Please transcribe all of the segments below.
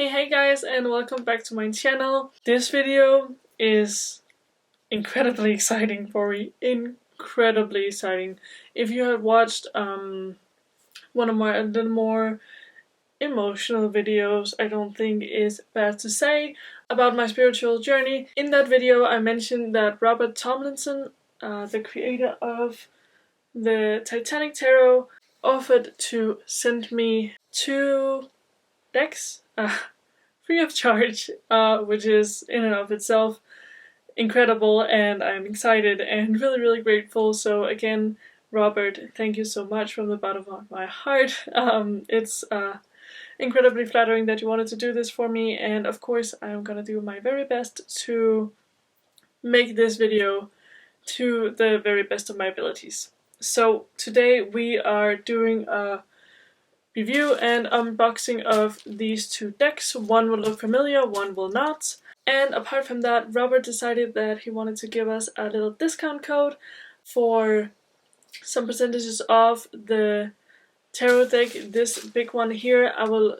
Hey guys, and welcome back to my channel. This video is incredibly exciting for me. Incredibly exciting. If you had watched one of the more emotional videos, I don't think is bad to say, about my spiritual journey. In that video I mentioned that Robert Tomlinson, the creator of the Titanic Tarot, offered to send me 2 decks free of charge, which is in and of itself incredible, and I'm excited and really grateful. So again, Robert, thank you so much from the bottom of my heart. It's incredibly flattering that you wanted to do this for me, and of course I'm gonna do my very best to make this video to the very best of my abilities. So today we are doing a review and unboxing of these 2 decks. One will look familiar, one will not. And apart from that, Robert decided that he wanted to give us a little discount code for some percentages off the tarot deck, this big one here. I will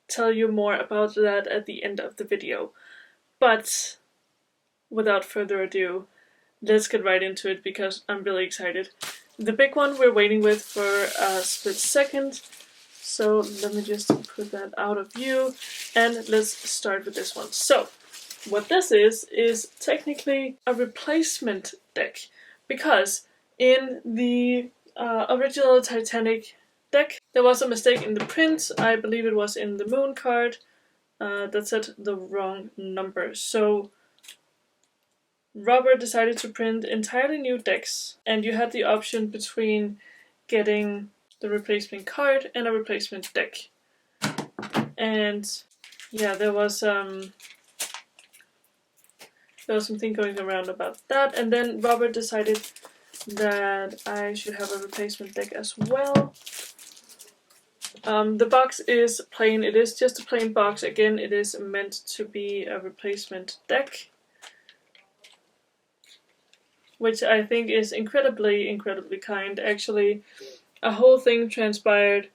tell you more about that at the end of the video. But without further ado, let's get right into it because I'm really excited. The big one we're waiting with for a split second. So let me just put that out of view and let's start with this one. So what this is technically a replacement deck, because in the original Titanic deck there was a mistake in the print. I believe it was in the moon card that said the wrong number. So Robert decided to print entirely new decks, and you had the option between getting the replacement card and a replacement deck. And yeah, there was something going around about that, and then Robert decided that I should have a replacement deck as well. The box is plain, it is just a plain box. Again, it is meant to be a replacement deck, which I think is incredibly kind. Actually, a whole thing transpired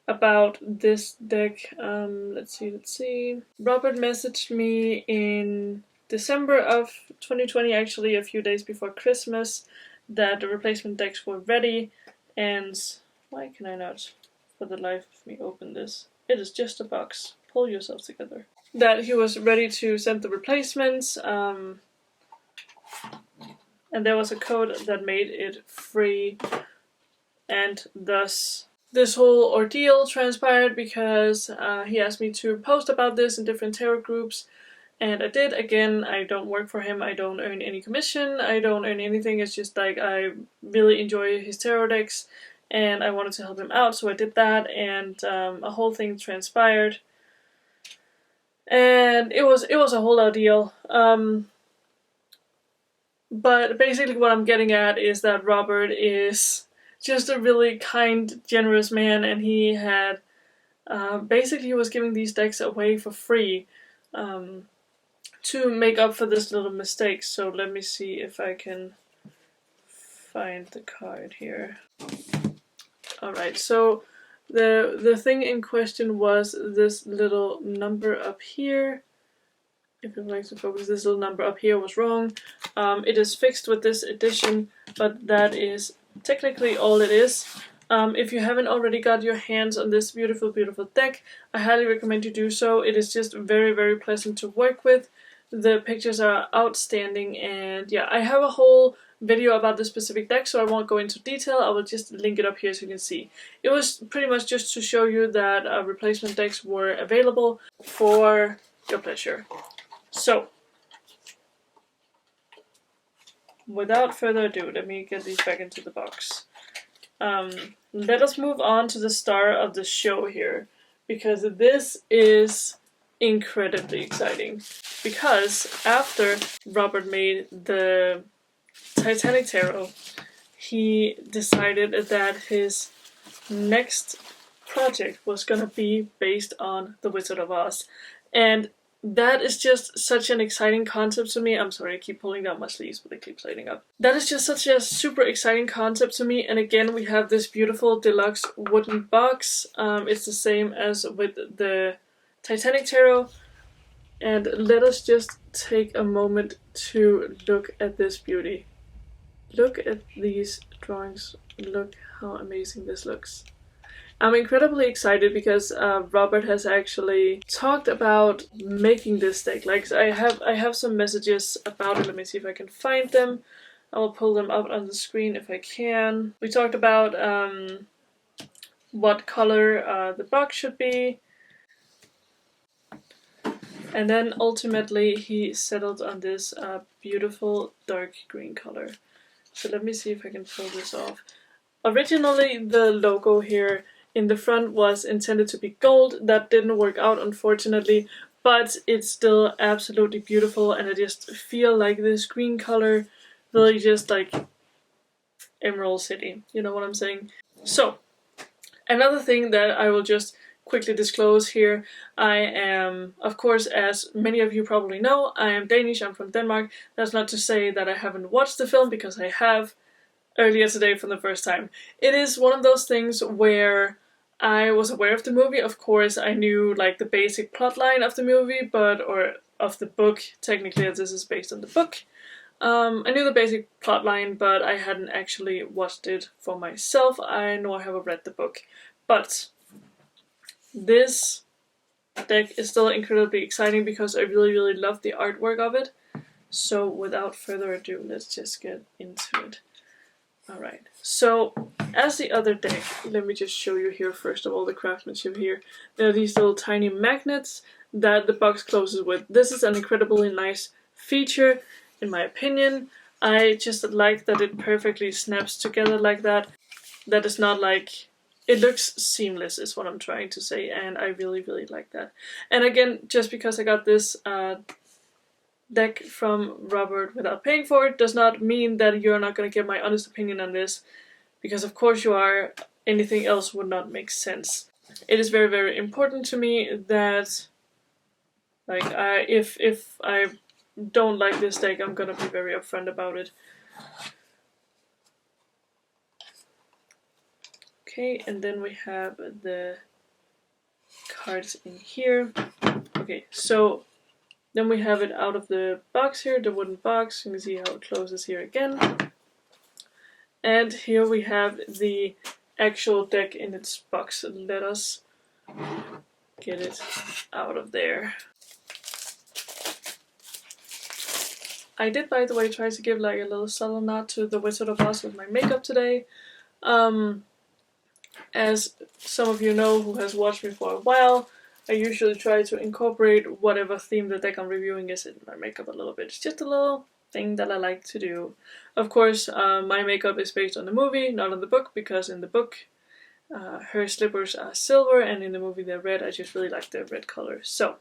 about this deck. Let's see. Robert messaged me in December of 2020, actually a few days before Christmas, that the replacement decks were ready. And why can I not, for the life of me, open this? It is just a box. Pull yourself together. That he was ready to send the replacements. And there was a code that made it free. And thus this whole ordeal transpired because he asked me to post about this in different tarot groups, and I did. Again, I don't work for him, I don't earn any commission, I don't earn anything. It's just like I really enjoy his tarot decks and I wanted to help him out, so I did that, and a whole thing transpired. And it was a whole ordeal. But basically what I'm getting at is that Robert is just a really kind, generous man, and he had basically he was giving these decks away for free to make up for this little mistake. So let me see if I can find the card here. Alright, so the thing in question was this little number up here. If you'd like to focus, this little number up here was wrong. It is fixed with this edition, but that is technically all it is. If you haven't already got your hands on this beautiful deck, I highly recommend you do so. It is just very pleasant to work with. The pictures are outstanding, and yeah, I have a whole video about this specific deck, so I won't go into detail. I will just link it up here so you can see. It was pretty much just to show you that replacement decks were available for your pleasure. So, without further ado, let me get these back into the box. Let us move on to the star of the show here, because this is incredibly exciting. Because after Robert made the Titanic Tarot, he decided that his next project was gonna be based on The Wizard of Oz. And that is just such an exciting concept to me. I'm sorry, I keep pulling down my sleeves, but it keeps lighting up. That is just such a super exciting concept to me. And again, we have this beautiful deluxe wooden box. It's the same as with the Titanic Tarot, and let us just take a moment to look at this beauty. Look at these drawings. Look how amazing this looks. I'm incredibly excited because Robert has actually talked about making this deck. Like, I have some messages about it. Let me see if I can find them. I will pull them up on the screen if I can. We talked about what color the box should be. And then ultimately he settled on this beautiful dark green color. So let me see if I can pull this off. Originally the logo here in the front was intended to be gold. That didn't work out, unfortunately, but it's still absolutely beautiful, and I just feel like this green color really just like Emerald City. You know what I'm saying? So, another thing that I will just quickly disclose here, I am, of course, as many of you probably know, I am Danish, I'm from Denmark. That's not to say that I haven't watched the film, because I have earlier today for the first time. It is one of those things where I was aware of the movie. Of course, I knew like the basic plot line of the movie, or of the book, technically, as this is based on the book. I knew the basic plot line, but I hadn't actually watched it for myself, nor have I read the book. But this deck is still incredibly exciting because I really, really love the artwork of it. So without further ado, let's just get into it. Alright, so as the other deck, let me just show you here first of all the craftsmanship here. There are these little tiny magnets that the box closes with. This is an incredibly nice feature, in my opinion. I just like that it perfectly snaps together like that. That is not like... It looks seamless is what I'm trying to say, and I really, really like that. And again, just because I got this deck from Robert without paying for it does not mean that you're not going to get my honest opinion on this, because of course you are. Anything else would not make sense. It is very, very important to me that, like, if I don't like this deck, I'm gonna be very upfront about it. Okay, and then we have the cards in here. Okay, so then we have it out of the box here, the wooden box. You can see how it closes here again. And here we have the actual deck in its box. Let us get it out of there. I did, by the way, try to give like a little subtle nod to the Wizard of Oz with my makeup today. As some of you know who has watched me for a while, I usually try to incorporate whatever theme the deck I'm reviewing is in my makeup a little bit. It's just a little thing that I like to do. Of course, my makeup is based on the movie, not on the book, because in the book her slippers are silver and in the movie they're red. I just really like the red color. So,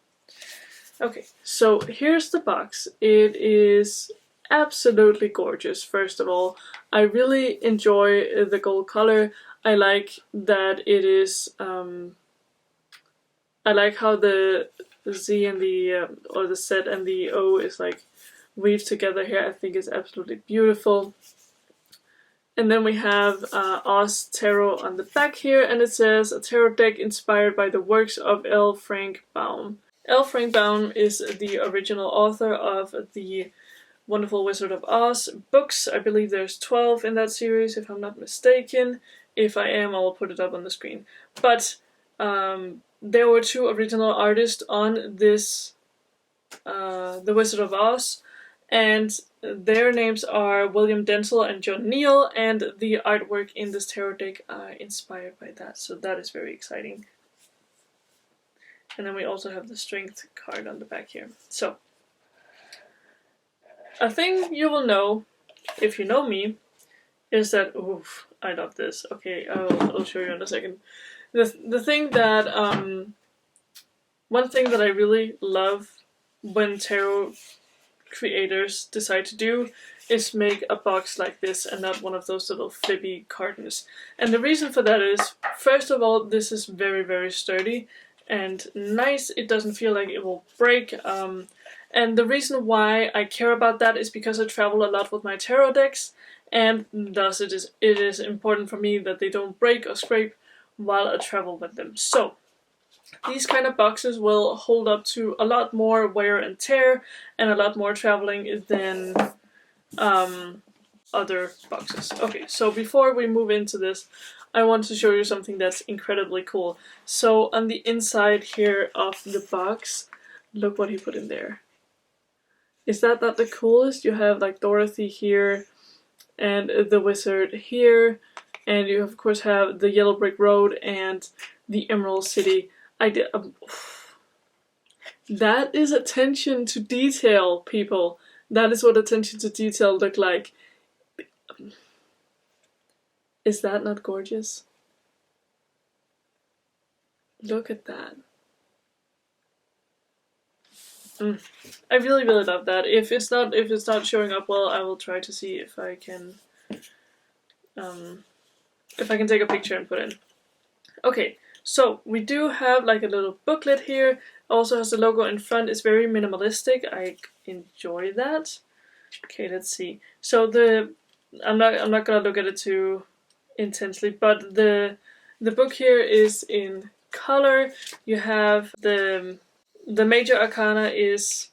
okay, so here's the box. It is absolutely gorgeous, first of all. I really enjoy the gold color. I like that it is, I like how the Z and the, or the Z and the O is like weaved together here. I think it's absolutely beautiful. And then we have Oz Tarot on the back here, and it says, a tarot deck inspired by the works of L. Frank Baum. L. Frank Baum is the original author of the Wonderful Wizard of Oz books. I believe there's 12 in that series, if I'm not mistaken. If I am, I will put it up on the screen. But there were 2 original artists on this, The Wizard of Oz, and their names are William Denslow and John Neill, and the artwork in this tarot deck are inspired by that, so that is very exciting. And then we also have the strength card on the back here. So, a thing you will know, if you know me, is that, oof, I love this. Okay, I'll show you in a second. The thing that, one thing that I really love when tarot creators decide to do is make a box like this and not one of those little flippy cartons. And the reason for that is, first of all, this is very, very sturdy and nice. It doesn't feel like it will break. And the reason why I care about that is because I travel a lot with my tarot decks, and thus it is important for me that they don't break or scrape while I travel with them. So, These kind of boxes will hold up to a lot more wear and tear and a lot more traveling than other boxes. Okay, so before we move into this, I want to show you something that's incredibly cool. So on the inside here of the box, look what he put in there. Is that not the coolest? You have like Dorothy here and the wizard here, and you of course have the Yellow Brick Road and the Emerald City. That is attention to detail, people. That is what attention to detail look like. Is that not gorgeous? Look at that. I really love that. If it's not showing up well, I will try to see if I can take a picture and put in. Okay, so we do have like a little booklet here. Also has the logo in front. It's very minimalistic. I enjoy that. Okay, let's see. So I'm not gonna look at it too intensely, but the book here is in color. You have the major arcana is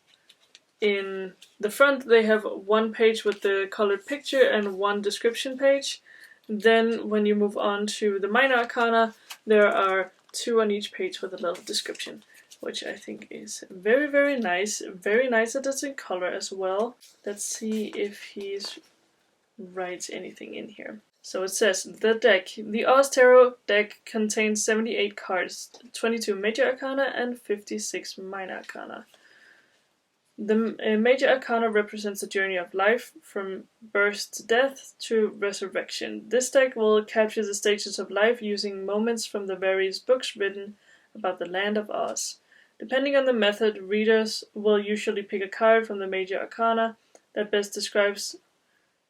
in the front. They have one page with the colored picture and one description page. Then when you move on to the minor arcana, there are two on each page with a little description, which I think is very, very nice. Very nice that it's in color as well. Let's see if he writes anything in here. So it says, the deck. The Oz Tarot deck contains 78 cards, 22 major arcana and 56 minor arcana. The major arcana represents the journey of life, from birth to death to resurrection. This deck will capture the stages of life using moments from the various books written about the land of Oz. Depending on the method, readers will usually pick a card from the major arcana that best describes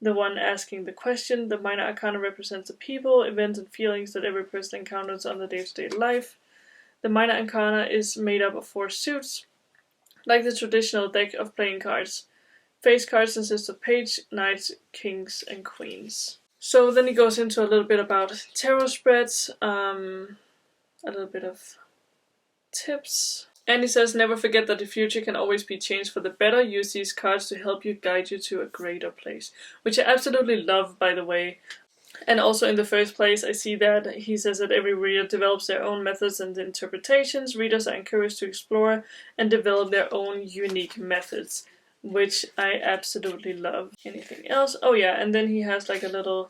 the one asking the question. The minor arcana represents the people, events, and feelings that every person encounters on the day-to-day life. The minor arcana is made up of 4 suits, like the traditional deck of playing cards. Face cards consist of page, knights, kings, and queens. So then he goes into a little bit about tarot spreads, a little bit of tips. And he says, never forget that the future can always be changed for the better. Use these cards to help you guide you to a greater place. Which I absolutely love, by the way. And also in the first place, I see that he says that every reader develops their own methods and interpretations. Readers are encouraged to explore and develop their own unique methods, which I absolutely love. Anything else? Oh yeah, and then he has like a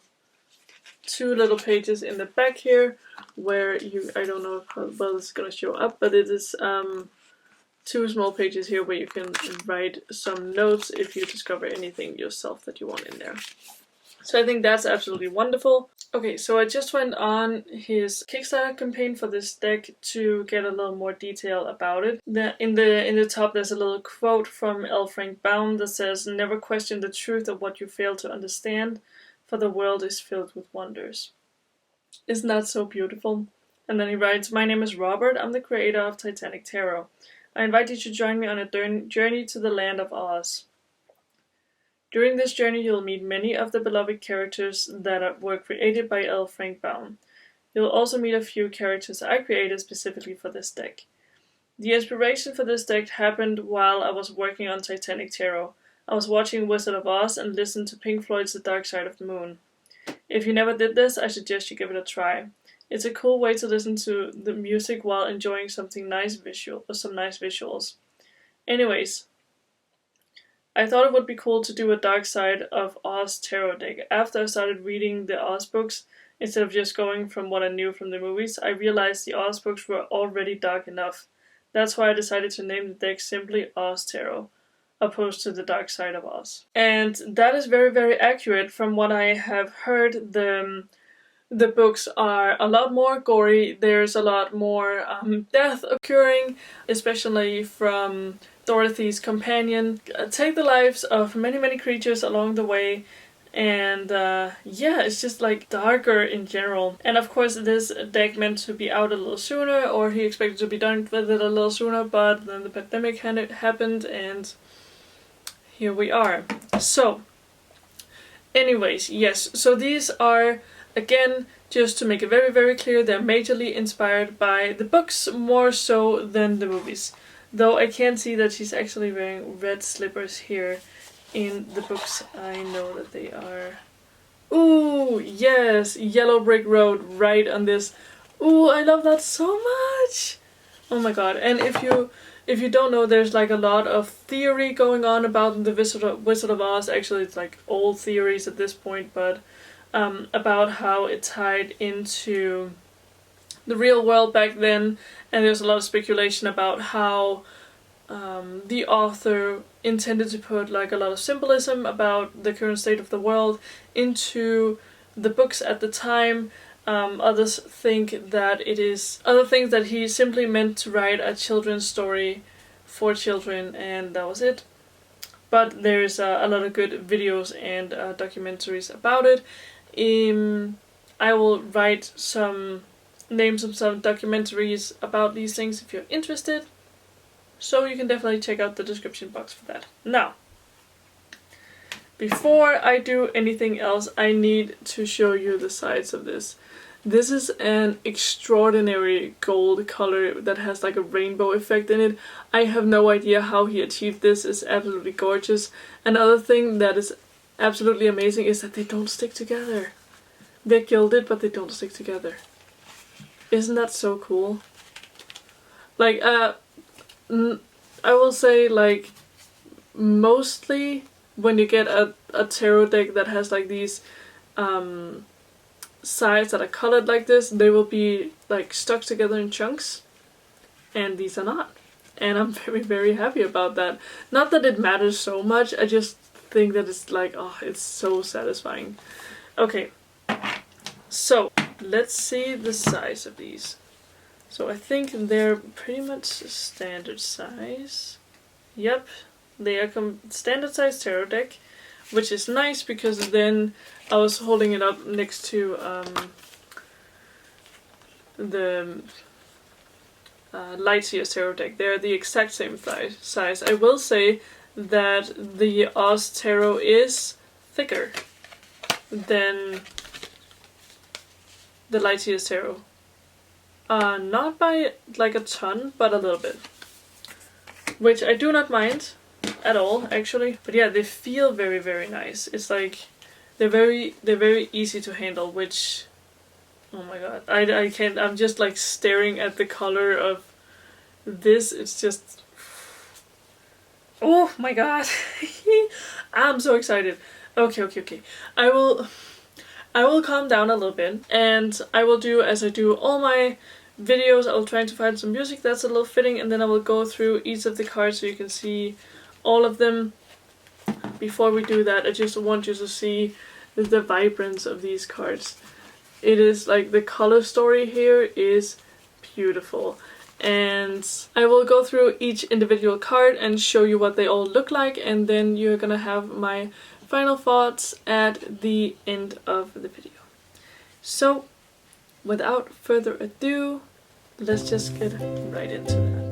2 little pages in the back here where I don't know how well it's gonna show up, but it is 2 small pages here where you can write some notes if you discover anything yourself that you want in there. So I think that's absolutely wonderful. Okay, so I just went on his Kickstarter campaign for this deck to get a little more detail about it. In the top there's a little quote from L. Frank Baum that says, never question the truth of what you fail to understand, for the world is filled with wonders. Isn't that so beautiful? And then he writes, my name is Robert, I'm the creator of Titanic Tarot. I invite you to join me on a journey to the land of Oz. During this journey, you'll meet many of the beloved characters that were created by L. Frank Baum. You'll also meet a few characters I created specifically for this deck. The inspiration for this deck happened while I was working on Titanic Tarot. I was watching Wizard of Oz and listened to Pink Floyd's The Dark Side of the Moon. If you never did this, I suggest you give it a try. It's a cool way to listen to the music while enjoying some nice visuals. Anyways, I thought it would be cool to do a Dark Side of Oz tarot deck. After I started reading the Oz books, instead of just going from what I knew from the movies, I realized the Oz books were already dark enough. That's why I decided to name the deck simply Oz Tarot, opposed to the Dark Side of Oz. And that is very, very accurate. From what I have heard, the books are a lot more gory. There's a lot more death occurring, especially from Dorothy's companion. Take the lives of many, many creatures along the way. And yeah, it's just like darker in general. And of course this deck meant to be out a little sooner, or he expected to be done with it a little sooner, but then the pandemic happened and here we are. So anyways, yes, so these are again, just to make it very, very clear, they're majorly inspired by the books more so than the movies. Though I can see that she's actually wearing red slippers here in the books. I know that they are... Ooh, yes! Yellow brick road right on this. Ooh, I love that so much! Oh my god. And if you don't know, there's like a lot of theory going on about the Wizard of Oz. Actually, it's like old theories at this point, but about how it tied into the real world back then. And there's a lot of speculation about how the author intended to put like a lot of symbolism about the current state of the world into the books at the time. Others think that it is other things that he simply meant to write a children's story for children, and that was it. But there's a lot of good videos and documentaries about it. I will write some names of some documentaries about these things if you're interested. So you can definitely check out the description box for that. Now, before I do anything else, I need to show you the sides of this. This is an extraordinary gold color that has like a rainbow effect in it. I have no idea how he achieved this. It's absolutely gorgeous. Another thing that is absolutely amazing is that they don't stick together. They're gilded, but they don't stick together. Isn't that so cool? Like, I will say, like, mostly when you get a tarot deck that has like these sides that are colored like this, they will be like stuck together in chunks, and these are not. And I'm very, very happy about that. Not that it matters so much, I just think that it's like, oh, it's so satisfying. Okay, so let's see the size of these. So I think they're pretty much standard size. Yep, they are standard size tarot deck, which is nice because then I was holding it up next to the Lightyear tarot deck. They're the exact same size. I will say that the Oz tarot is thicker than the Lightyear tarot. Not by like a ton, but a little bit. Which I do not mind at all, actually. But yeah, they feel very, very nice. It's like they're very easy to handle, which, oh my god, I can't. I'm just like staring at the color of this. It's just, oh my god. I'm so excited. Okay. I will calm down a little bit, and I will do as I do all my videos. I'll try to find some music that's a little fitting, and then I will go through each of the cards so you can see all of them. Before we do that, I just want you to see the vibrance of these cards. It is like the color story here is beautiful, and I will go through each individual card and show you what they all look like, and then you're gonna have my final thoughts at the end of the video. So, without further ado, let's just get right into that.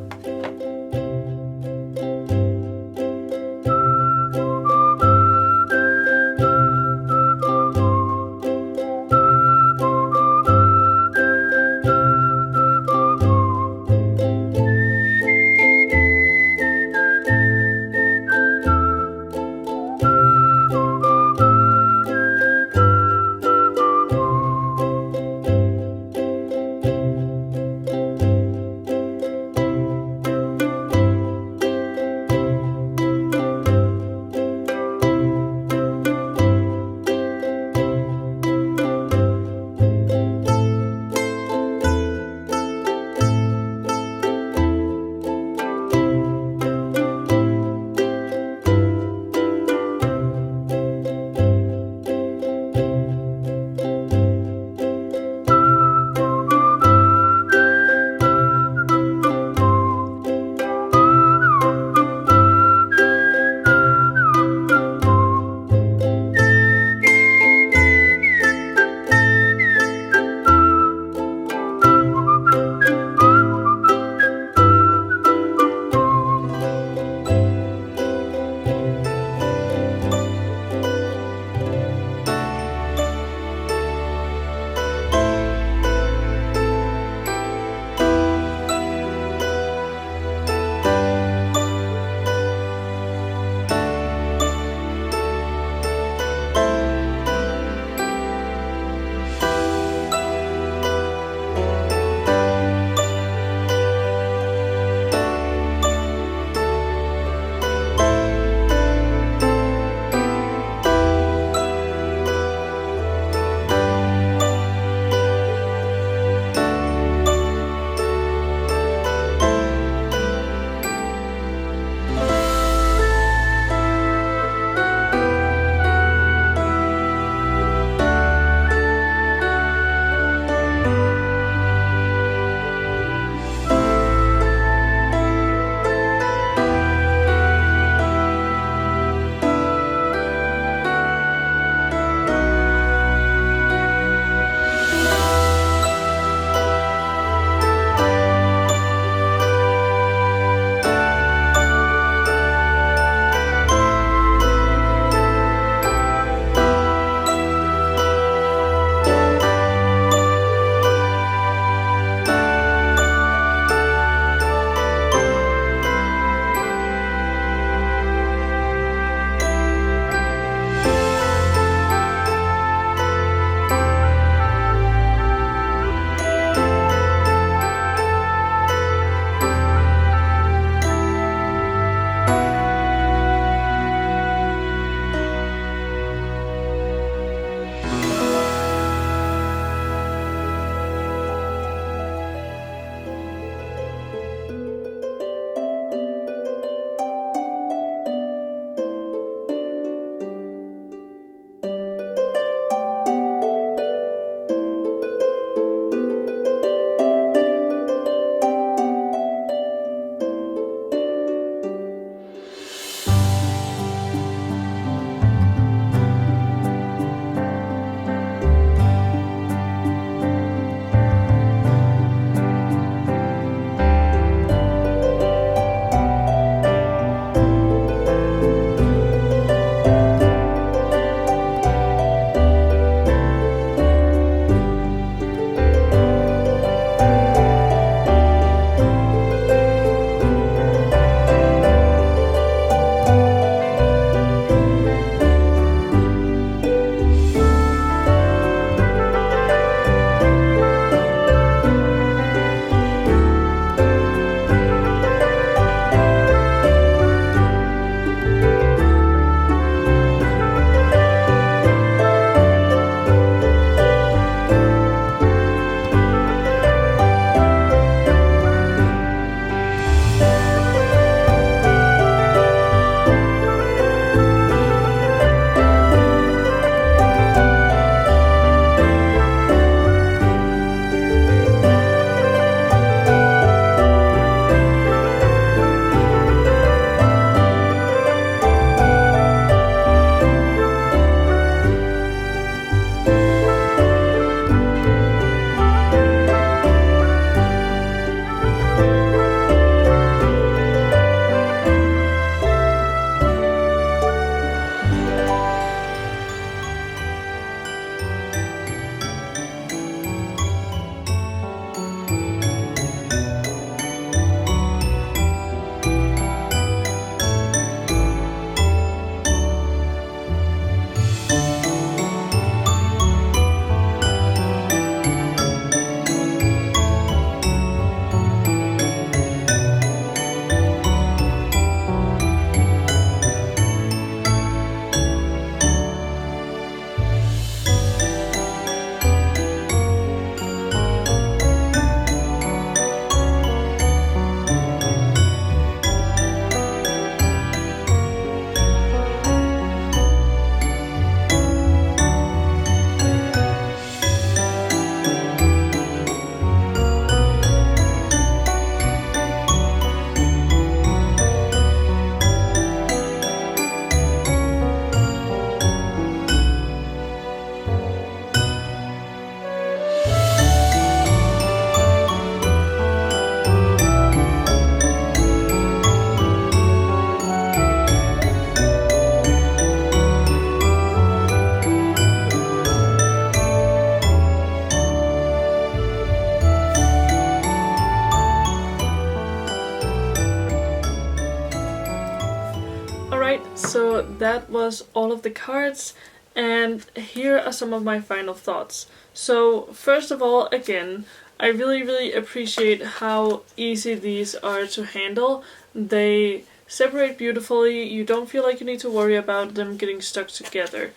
Alright, so that was all of the cards, and here are some of my final thoughts. So first of all, again, I really appreciate how easy these are to handle. They separate beautifully, you don't feel like you need to worry about them getting stuck together,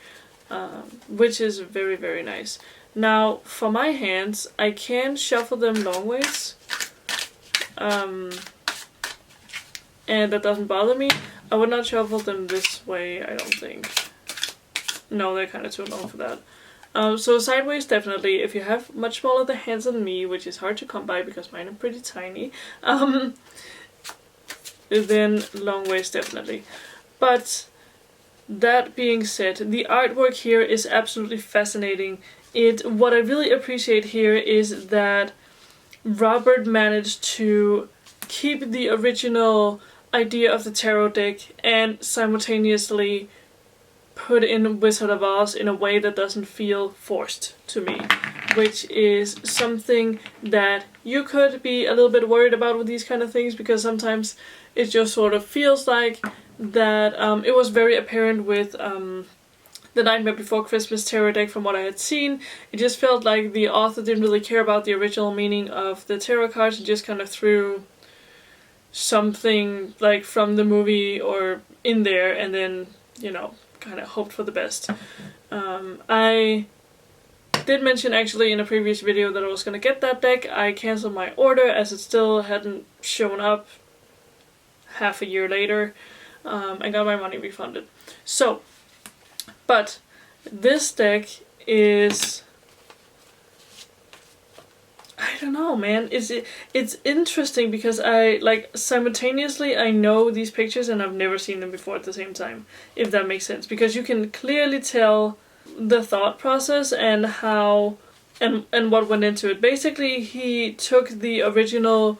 which is very nice. Now, for my hands, I can shuffle them long ways, and that doesn't bother me. I would not shuffle them this way, I don't think. No, they're kind of too long for that. So sideways, definitely. If you have much smaller hands than me, which is hard to come by because mine are pretty tiny, then long ways, definitely. But that being said, the artwork here is absolutely fascinating. What I really appreciate here is that Robert managed to keep the original idea of the tarot deck and simultaneously put in Wizard of Oz in a way that doesn't feel forced to me, which is something that you could be a little bit worried about with these kind of things, because sometimes it just sort of feels like that. It was very apparent with the Nightmare Before Christmas tarot deck from what I had seen. It just felt like the author didn't really care about the original meaning of the tarot cards and just kind of threw something like from the movie or in there, and then, you know, kind of hoped for the best. I did mention actually in a previous video that I was gonna get that deck. I cancelled my order as it still hadn't shown up half a year later. I got my money refunded. So, but this deck is, I don't know, man. It's interesting because I, like, simultaneously I know these pictures and I've never seen them before at the same time, if that makes sense. Because you can clearly tell the thought process and how and what went into it. Basically, he took the original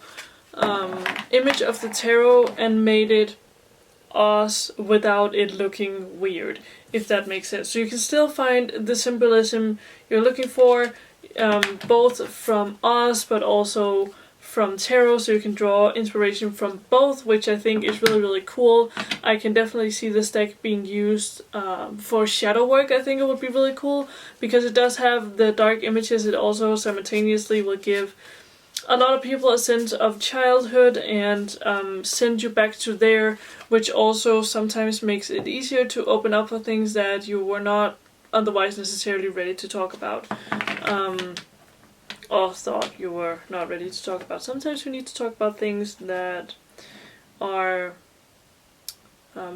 image of the tarot and made it Oz without it looking weird, if that makes sense. So you can still find the symbolism you're looking for, both from Oz but also from tarot, so you can draw inspiration from both, which I think is really cool. I can definitely see this deck being used for shadow work. I think it would be really cool because it does have the dark images. It also simultaneously will give a lot of people a sense of childhood and send you back to there, which also sometimes makes it easier to open up for things that you were not otherwise necessarily ready to talk about, or thought you were not ready to talk about. Sometimes we need to talk about things that are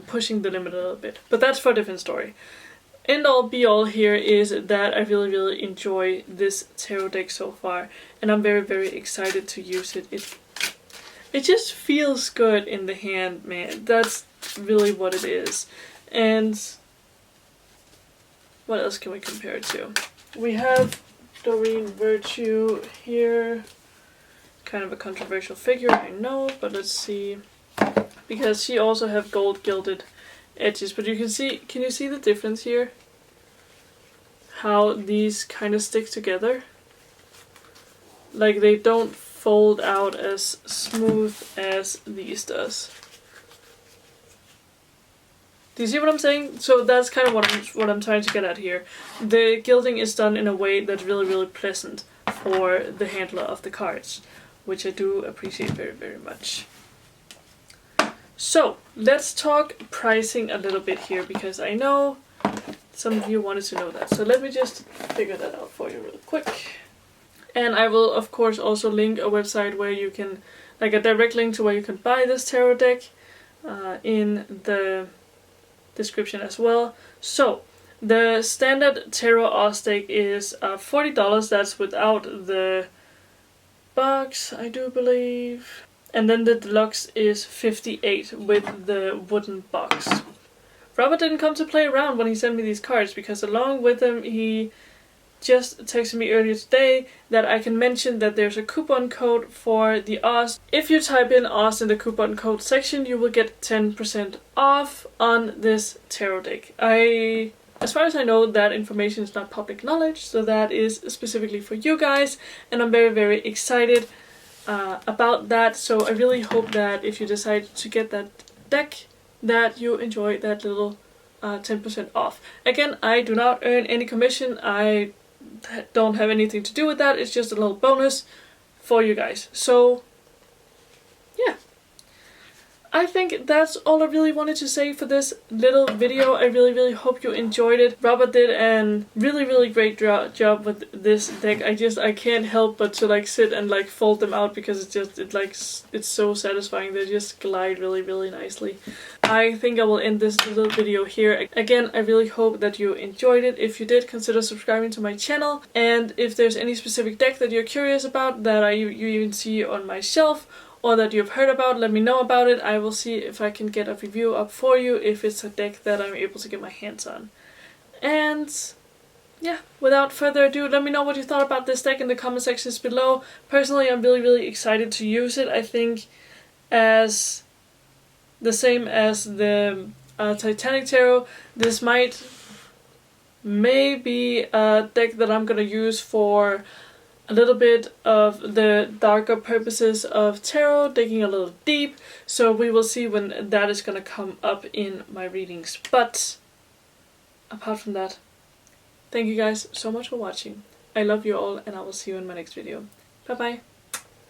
pushing the limit a little bit, but that's for a different story. End all be all here is that I really enjoy this tarot deck so far, and I'm very excited to use it. It just feels good in the hand, man. That's really what it is. And what else can we compare it to? We have Doreen Virtue here. Kind of a controversial figure, I know, but let's see. Because she also have gold gilded edges, but you can you see the difference here? How these kind of stick together? Like, they don't fold out as smooth as these does. Do you see what I'm saying? So that's kind of what I'm trying to get at here. The gilding is done in a way that's really pleasant for the handler of the cards, which I do appreciate very much. So, let's talk pricing a little bit here, because I know some of you wanted to know that. So let me just figure that out for you real quick. And I will of course also link a website where you can, like a direct link to where you can buy this tarot deck in the description as well. So, the standard Tarot Oz deck is $40, that's without the box, I do believe. And then the deluxe is $58 with the wooden box. Robert didn't come to play around when he sent me these cards, because along with them he just texted me earlier today that I can mention that there's a coupon code for the Oz. If you type in Oz in the coupon code section, you will get 10% off on this tarot deck. As far as I know, that information is not public knowledge, so that is specifically for you guys, and I'm very excited about that. So I really hope that if you decide to get that deck, that you enjoy that little 10% off. Again, I do not earn any commission. I don't have anything to do with that. It's just a little bonus for you guys. So yeah, I think that's all I really wanted to say for this little video. I really hope you enjoyed it. Robert did a really great job with this deck. I can't help but to like sit and like fold them out because it's so satisfying. They just glide really nicely. I think I will end this little video here. Again, I really hope that you enjoyed it. If you did, consider subscribing to my channel. And if there's any specific deck that you're curious about that you even see on my shelf, or that you've heard about, let me know about it. I will see if I can get a review up for you if it's a deck that I'm able to get my hands on. And yeah, without further ado, let me know what you thought about this deck in the comment sections below. Personally, I'm really excited to use it. I think as the same as the Titanic Tarot, this may be a deck that I'm gonna use for a little bit of the darker purposes of tarot, digging a little deep, so we will see when that is gonna come up in my readings. But apart from that, thank you guys so much for watching. I love you all, and I will see you in my next video. Bye bye!